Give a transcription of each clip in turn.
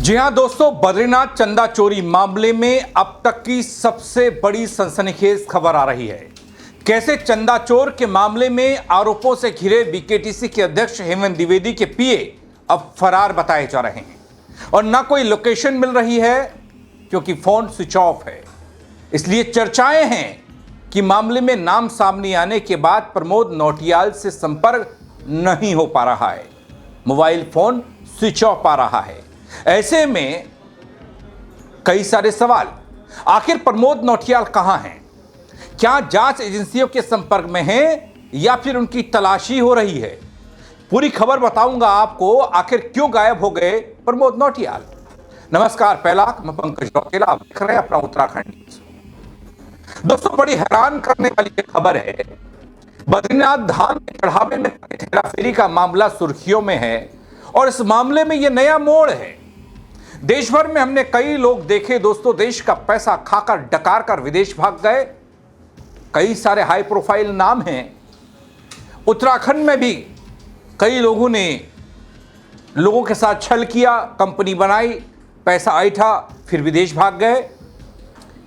जी हां दोस्तों, बद्रीनाथ चंदा चोरी मामले में अब तक की सबसे बड़ी सनसनीखेज खबर आ रही है। कैसे चंदा चोर के मामले में आरोपों से घिरे बीकेटीसी के अध्यक्ष हेमंत द्विवेदी के पीए अब फरार बताए जा रहे हैं और ना कोई लोकेशन मिल रही है क्योंकि फोन स्विच ऑफ है। इसलिए चर्चाएं हैं कि मामले में नाम सामने आने के बाद प्रमोद नौटियाल से संपर्क नहीं हो पा रहा है, मोबाइल फोन स्विच ऑफ आ रहा है। ऐसे में कई सारे सवाल, आखिर प्रमोद नौटियाल कहां हैं? क्या जांच एजेंसियों के संपर्क में हैं या फिर उनकी तलाशी हो रही है? पूरी खबर बताऊंगा आपको, आखिर क्यों गायब हो गए प्रमोद नौटियाल। नमस्कार, पहला मैं पंकज रौकेला, आप देख रहे हैं अपना उत्तराखंड न्यूज। दोस्तों, बड़ी हैरान करने वाली खबर है। बद्रीनाथ धाम के चढ़ावे में हेराफेरी का मामला सुर्खियों में है और इस मामले में यह नया मोड़ है। देश भर में हमने कई लोग देखे दोस्तों, देश का पैसा खाकर डकार कर विदेश भाग गए। कई सारे हाई प्रोफाइल नाम हैं। उत्तराखंड में भी कई लोगों ने लोगों के साथ छल किया, कंपनी बनाई, पैसा ऐंठा, फिर विदेश भाग गए।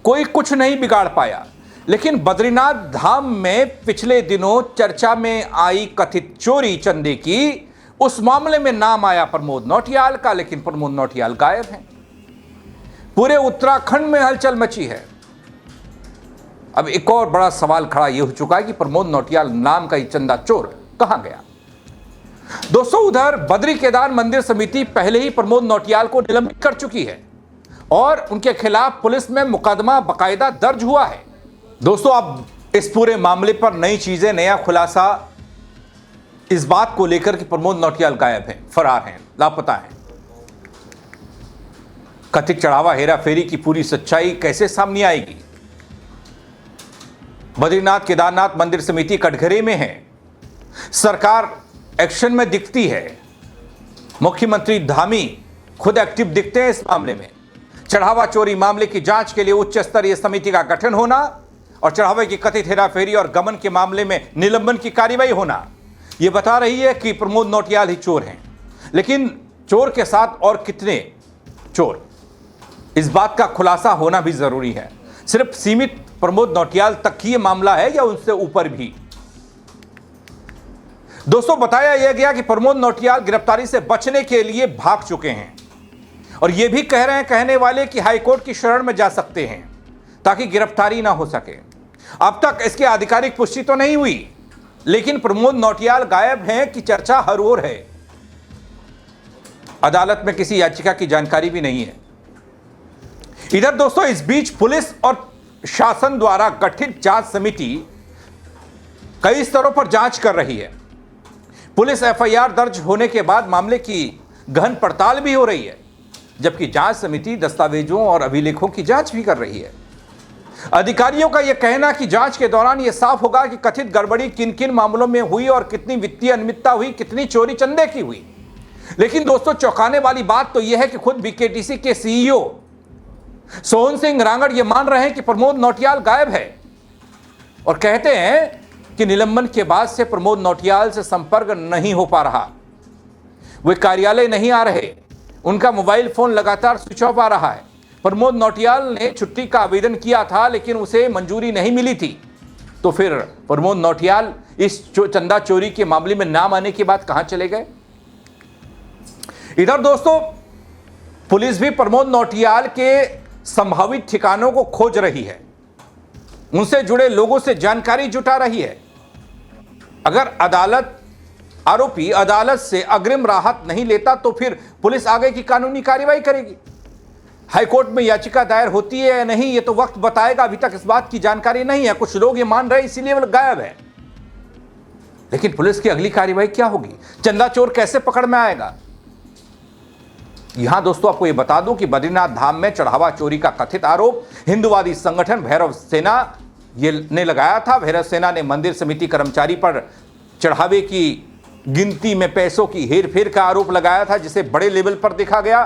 कोई कुछ नहीं बिगाड़ पाया। लेकिन बद्रीनाथ धाम में पिछले दिनों चर्चा में आई कथित चोरी चंदे की, उस मामले में नाम आया प्रमोद नौटियाल का, लेकिन प्रमोद नौटियाल गायब हैं। पूरे उत्तराखंड में हलचल मची है। अब एक और बड़ा सवाल खड़ा यह हो चुका है कि प्रमोद नौटियाल नाम का ये चंदा चोर कहां गया। दोस्तों, उधर बद्री केदार मंदिर समिति पहले ही प्रमोद नौटियाल को निलंबित कर चुकी है और उनके खिलाफ पुलिस में मुकदमा बाकायदा दर्ज हुआ है। दोस्तों, अब इस पूरे मामले पर नई चीजें, नया खुलासा इस बात को लेकर कि प्रमोद नौटियाल गायब हैं, फरार हैं, लापता हैं। कथित चढ़ावा हेराफेरी की पूरी सच्चाई कैसे सामने आएगी? बद्रीनाथ केदारनाथ मंदिर समिति कटघरे में है, सरकार एक्शन में दिखती है, मुख्यमंत्री धामी खुद एक्टिव दिखते हैं इस मामले में। चढ़ावा चोरी मामले की जांच के लिए उच्च स्तरीय समिति का गठन होना और चढ़ावे की कथित हेराफेरी और गमन के मामले में निलंबन की कार्रवाई होना, यह बता रही है कि प्रमोद नौटियाल ही चोर हैं। लेकिन चोर के साथ और कितने चोर, इस बात का खुलासा होना भी जरूरी है। सिर्फ सीमित प्रमोद नौटियाल तक ही यह मामला है या उनसे ऊपर भी? दोस्तों, बताया यह गया कि प्रमोद नौटियाल गिरफ्तारी से बचने के लिए भाग चुके हैं और यह भी कह रहे हैं कहने वाले कि हाईकोर्ट की शरण में जा सकते हैं ताकि गिरफ्तारी ना हो सके। अब तक इसकी आधिकारिक पुष्टि तो नहीं हुई, लेकिन प्रमोद नौटियाल गायब हैं कि चर्चा हर ओर है। अदालत में किसी याचिका की जानकारी भी नहीं है। इधर दोस्तों, इस बीच पुलिस और शासन द्वारा गठित जांच समिति कई स्तरों पर जांच कर रही है। पुलिस एफआईआर दर्ज होने के बाद मामले की गहन पड़ताल भी हो रही है, जबकि जांच समिति दस्तावेजों और अभिलेखों की जांच भी कर रही है। अधिकारियों का यह कहना कि जांच के दौरान यह साफ होगा कि कथित गड़बड़ी किन किन मामलों में हुई और कितनी वित्तीय अनियमितता हुई, कितनी चोरी चंदे की हुई। लेकिन दोस्तों, चौंकाने वाली बात तो यह है कि खुद बीकेटीसी के सीईओ सोहन सिंह रांगड़ यह मान रहे हैं कि प्रमोद नौटियाल गायब है और कहते हैं कि निलंबन के बाद से प्रमोद नौटियाल से संपर्क नहीं हो पा रहा। वे कार्यालय नहीं आ रहे, उनका मोबाइल फोन लगातार स्विच ऑफ आ रहा है। प्रमोद नौटियाल ने छुट्टी का आवेदन किया था लेकिन उसे मंजूरी नहीं मिली थी। तो फिर प्रमोद नौटियाल इस चंदा चोरी के मामले में नाम आने के बाद कहां चले गए? इधर दोस्तों, पुलिस भी प्रमोद नौटियाल के संभावित ठिकानों को खोज रही है, उनसे जुड़े लोगों से जानकारी जुटा रही है। अगर आरोपी अदालत से अग्रिम राहत नहीं लेता तो फिर पुलिस आगे की कानूनी कार्रवाई करेगी। हाईकोर्ट में याचिका दायर होती है या नहीं, यह तो वक्त बताएगा। अभी तक इस बात की जानकारी नहीं है। कुछ लोग ये मान रहे इसीलिए वो गायब है। लेकिन पुलिस की अगली कार्रवाई क्या होगी? चंदा चोर कैसे पकड़ में आएगा? यहां दोस्तों, आपको यह बता दूं कि बद्रीनाथ धाम में चढ़ावा चोरी का कथित आरोप हिंदुवादी संगठन भैरव सेना ने लगाया था। भैरव सेना ने मंदिर समिति कर्मचारी पर चढ़ावे की गिनती में पैसों की हेरफेर का आरोप लगाया था, जिसे बड़े लेवल पर देखा गया।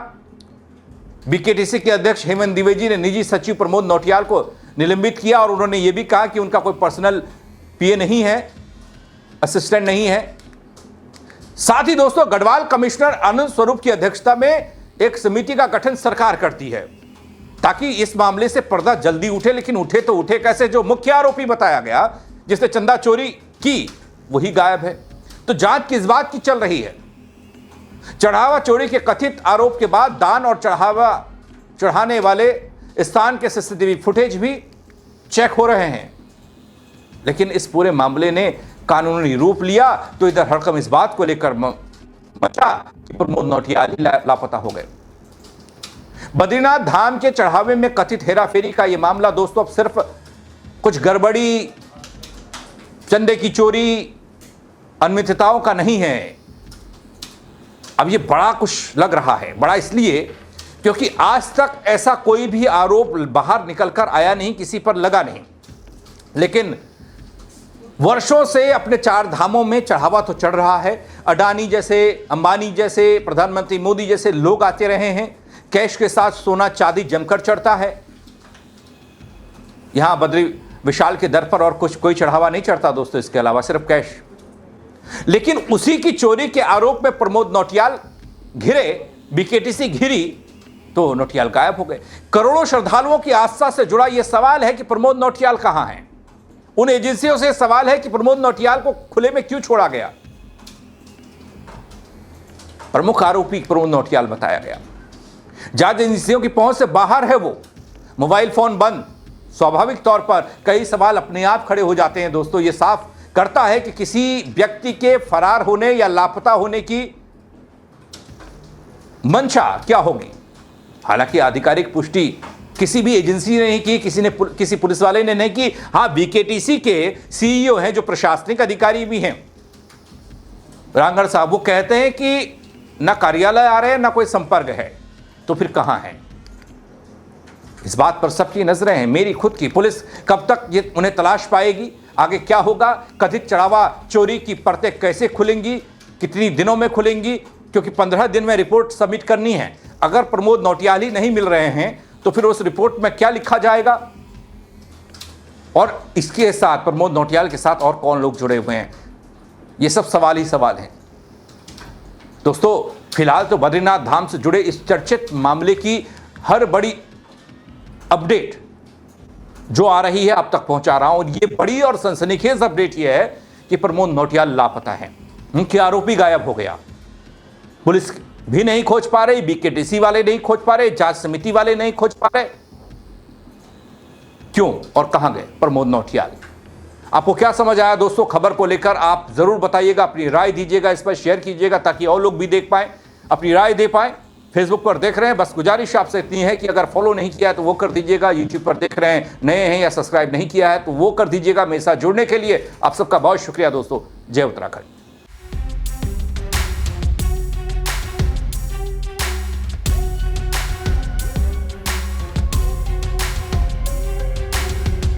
बीकेटीसी के अध्यक्ष हेमंत द्विवेदी ने निजी सचिव प्रमोद नौटियाल को निलंबित किया और उन्होंने यह भी कहा कि उनका कोई पर्सनल पीए नहीं है, असिस्टेंट नहीं है। साथ ही दोस्तों, गढ़वाल कमिश्नर आनंद स्वरूप की अध्यक्षता में एक समिति का गठन सरकार करती है ताकि इस मामले से पर्दा जल्दी उठे, लेकिन उठे तो उठे कैसे? जो मुख्य आरोपी बताया गया जिसने चंदा चोरी की वही गायब है। तो जांच किस बात की चल रही है? चढ़ावा चोरी के कथित आरोप के बाद दान और चढ़ावा चढ़ाने वाले स्थान के सीसीटीवी फुटेज भी चेक हो रहे हैं, लेकिन इस पूरे मामले ने कानूनी रूप लिया तो इधर हड़कंप इस बात को लेकर मचा कि प्रमोद नौटियाल लापता हो गए। बद्रीनाथ धाम के चढ़ावे में कथित हेराफेरी का यह मामला दोस्तों अब सिर्फ कुछ गड़बड़ी, चंदे की चोरी, अनियमितताओं का नहीं है। अब यह बड़ा कुछ लग रहा है। बड़ा इसलिए क्योंकि आज तक ऐसा कोई भी आरोप बाहर निकलकर आया नहीं, किसी पर लगा नहीं, लेकिन वर्षों से अपने चार धामों में चढ़ावा तो चढ़ रहा है। अडानी जैसे, अंबानी जैसे, प्रधानमंत्री मोदी जैसे लोग आते रहे हैं। कैश के साथ सोना चांदी जमकर चढ़ता है। यहां बद्री विशाल के दर पर और कुछ कोई चढ़ावा नहीं चढ़ता दोस्तों, इसके अलावा सिर्फ कैश। लेकिन उसी की चोरी के आरोप में प्रमोद नौटियाल घिरे, बीकेटीसी घिरी तो नौटियाल गायब हो गए। करोड़ों श्रद्धालुओं की आस्था से जुड़ा यह सवाल है कि प्रमोद नौटियाल कहां हैं। उन एजेंसियों से सवाल है कि प्रमोद नौटियाल को खुले में क्यों छोड़ा गया। प्रमुख आरोपी प्रमोद नौटियाल बताया गया। जांच एजेंसियों की पहुंच से बाहर है वो। मोबाइल फोन बंद। स्वाभाविक तौर पर कई सवाल अपने आप खड़े हो जाते हैं दोस्तों। यह साफ करता है कि किसी व्यक्ति के फरार होने या लापता होने की मंशा क्या होगी। हालांकि आधिकारिक पुष्टि किसी भी एजेंसी ने नहीं की, किसी पुलिस वाले ने नहीं की। हां, बीकेटीसी के सीईओ हैं जो प्रशासनिक अधिकारी भी हैं, रांगड़ साहब, वो कहते हैं कि ना कार्यालय आ रहे हैं ना कोई संपर्क है। तो फिर कहां है? इस बात पर सबकी नजरें हैं, मेरी खुद की। पुलिस कब तक ये उन्हें तलाश पाएगी? आगे क्या होगा? कथित चढ़ावा चोरी की परतें कैसे खुलेंगी? कितनी दिनों में खुलेंगी? क्योंकि 15 दिन में रिपोर्ट सबमिट करनी है। अगर प्रमोद नौटियाल ही नहीं मिल रहे हैं तो फिर उस रिपोर्ट में क्या लिखा जाएगा? और इसके साथ प्रमोद नौटियाल के साथ और कौन लोग जुड़े हुए हैं? ये सब सवाल ही सवाल हैं दोस्तों। फिलहाल तो बद्रीनाथ धाम से जुड़े इस चर्चित मामले की हर बड़ी अपडेट जो आ रही है अब तक पहुंचा रहा हूं। ये बड़ी और सनसनीखेज अपडेट ये है कि प्रमोद नौटियाल लापता है। मुख्य आरोपी गायब हो गया। पुलिस भी नहीं खोज पा रही, बीकेटीसी वाले नहीं खोज पा रहे, जांच समिति वाले नहीं खोज पा रहे। क्यों और कहां गए प्रमोद नौटियाल? आपको क्या समझ आया दोस्तों? खबर को लेकर आप जरूर बताइएगा, अपनी राय दीजिएगा, इस पर शेयर कीजिएगा ताकि और लोग भी देख पाए, अपनी राय दे पाए। फेसबुक पर देख रहे हैं, बस गुजारिश आपसे इतनी है कि अगर फॉलो नहीं किया है तो वो कर दीजिएगा। यूट्यूब पर देख रहे हैं, नए हैं या सब्सक्राइब नहीं किया है तो वो कर दीजिएगा। मेरे साथ जुड़ने के लिए आप सबका बहुत शुक्रिया दोस्तों। जय उत्तराखंड।